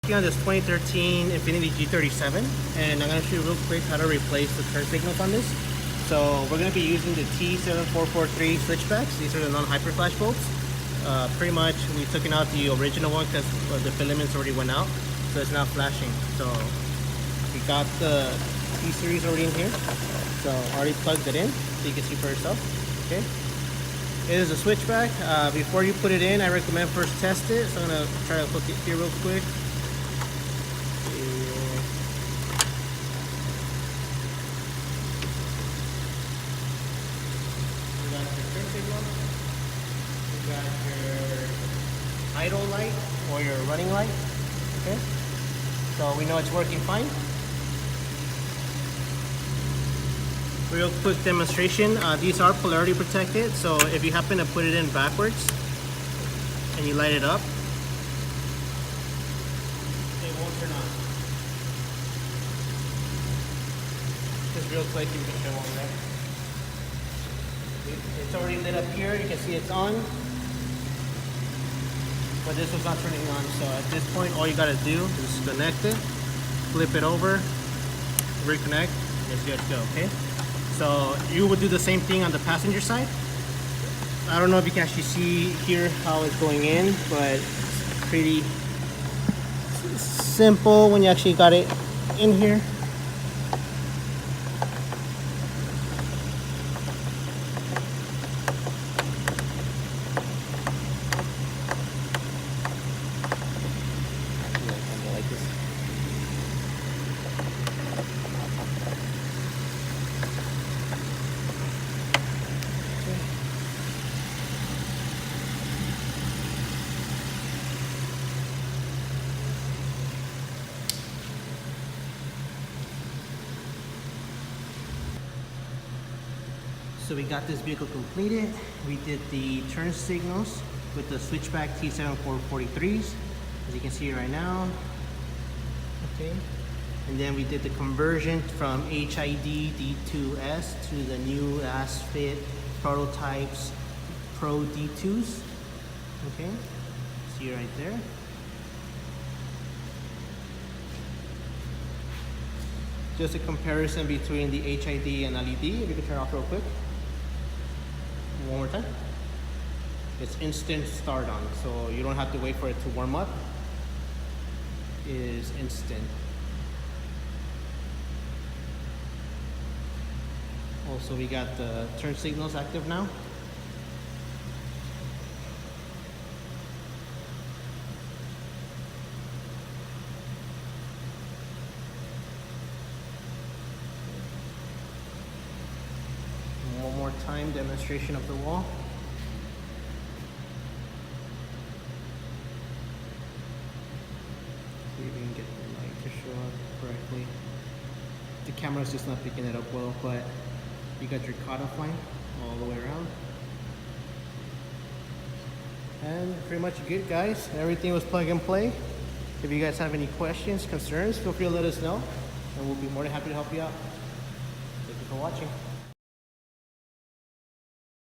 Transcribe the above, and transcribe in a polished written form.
On this 2013 Infiniti G37, and I'm going to show you real quick how to replace the turn signals on this. So we're going to be using the T7443 switchbacks. These are the non-hyper flash bulbs. Pretty much we took out the original one because the filaments already went out, so it's not flashing. So we got the T-series already in here, so already plugged it in so you can see for yourself. Okay, it is a switchback. Before you put it in, I recommend first test it. So I'm going to try to hook it here real quick. You got your idle light or your running light. Okay, so we know it's working fine. Real quick demonstration, these are polarity protected, so if you happen to put it in backwards and you light it up, it won't turn on. Just real quick, you can show on there. It's already lit up here, you can see it's on, but this was not turning on. So at this point, all you gotta do is connect it, flip it over, reconnect, and it's good to go. Okay, so you would do the same thing on the passenger side. I don't know if you can actually see here how it's going in, but it's pretty simple when you actually got it in here. So we got this vehicle completed. We did the turn signals with the switchback T7443s, as you can see right now. Okay, and then we did the conversion from HID D2S to the new Lasfit prototypes Pro D2s. Okay, see right there. Just a comparison between the HID and LED. If you can turn off real quick. One more time. It's instant start on, so you don't have to wait for it to warm up. It is instant. Also, we got the turn signals active now. One more time, demonstration of the wall. See if we can get the light to show up correctly. The camera's just not picking it up well, but you got your cutoff line all the way around. And pretty much good, guys. Everything was plug and play. If you guys have any questions, concerns, feel free to let us know, and we'll be more than happy to help you out. Thank you for watching.